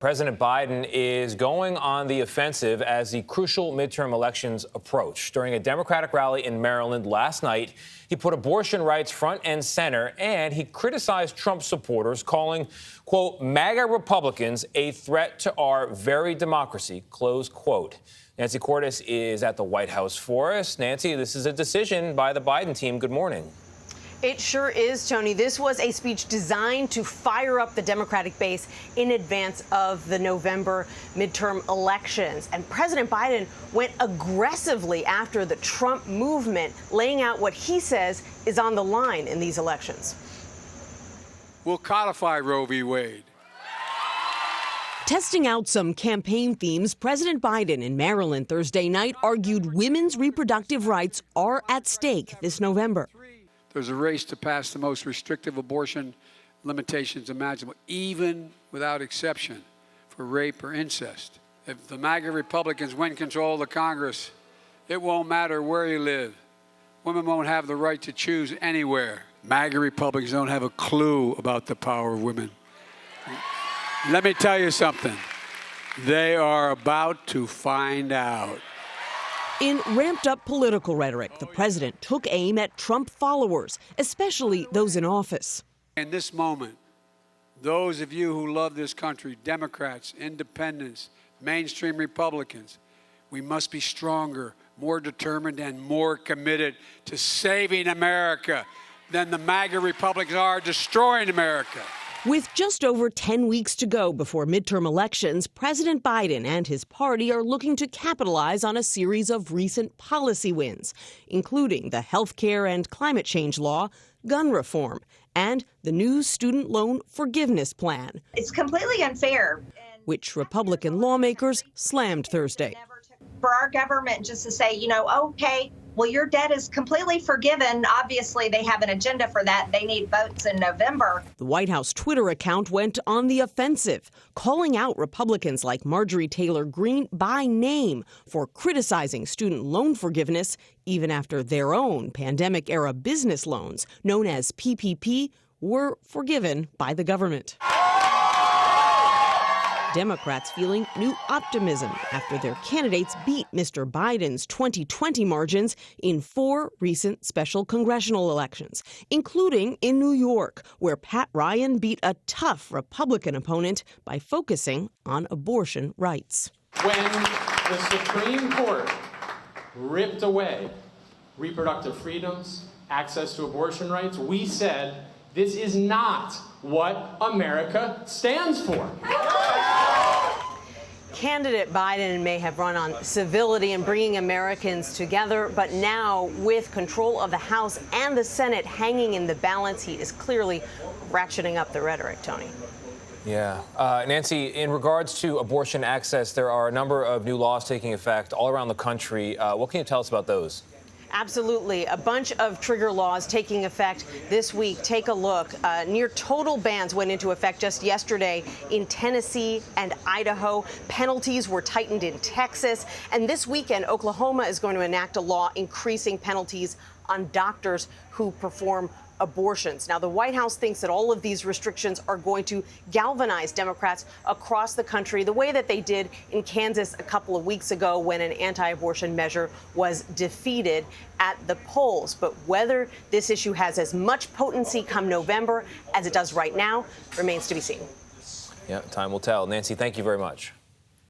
President Biden is going on the offensive as the crucial midterm elections approach. During a Democratic rally in Maryland last night, he put abortion rights front and center, and he criticized Trump supporters, calling, quote, MAGA Republicans a threat to our very democracy, close quote. Nancy Cordes is at the White House for us. Nancy, this is a decision by the Biden team. Good morning. It sure is, Tony. This was a speech designed to fire up the Democratic base in advance of the November midterm elections. And President Biden went aggressively after the Trump movement, laying out what he says is on the line in these elections. We'll codify Roe v. Wade. Testing out some campaign themes, President Biden in Maryland Thursday night argued women's reproductive rights are at stake this November. There's a race to pass the most restrictive abortion limitations imaginable, even without exception for rape or incest. If the MAGA Republicans win control of the Congress, it won't matter where you live. Women won't have the right to choose anywhere. MAGA Republicans don't have a clue about the power of women. Let me tell you something. They are about to find out. In ramped-up political rhetoric, the president took aim at Trump followers, especially those in office. In this moment, those of you who love this country, Democrats, independents, mainstream Republicans, we must be stronger, more determined, and more committed to saving America than the MAGA Republicans are destroying America. With just over 10 weeks to go before midterm elections, President Biden and his party are looking to capitalize on a series of recent policy wins, including the health care and climate change law, gun reform, and the new student loan forgiveness plan. It's completely unfair, which Republican lawmakers slammed Thursday. For our government just to say, okay, well, your debt is completely forgiven. Obviously, they have an agenda for that. They need votes in November. The White House Twitter account went on the offensive, calling out Republicans like Marjorie Taylor Greene by name for criticizing student loan forgiveness, even after their own pandemic-era business loans, known as PPP, were forgiven by the government. Democrats feeling new optimism after their candidates beat Mr. Biden's 2020 margins in 4 recent special congressional elections, including in New York, where Pat Ryan beat a tough Republican opponent by focusing on abortion rights. When the Supreme Court ripped away reproductive freedoms, access to abortion rights, we said this is not what America stands for. Candidate Biden may have run on civility and bringing Americans together, but now with control of the House and the Senate hanging in the balance, he is clearly ratcheting up the rhetoric, Tony. Yeah. Nancy, in regards to abortion access, there are a number of new laws taking effect all around the country. What can you tell us about those? Absolutely. A bunch of trigger laws taking effect this week. Take a look. Near total bans went into effect just yesterday in Tennessee and Idaho. Penalties were tightened in Texas. And this weekend, Oklahoma is going to enact a law increasing penalties on doctors who perform abortions. Now, the White House thinks that all of these restrictions are going to galvanize Democrats across the country the way that they did in Kansas a couple of weeks ago when an anti-abortion measure was defeated at the polls. But whether this issue has as much potency come November as it does right now remains to be seen. Yeah, time will tell. Nancy, thank you very much.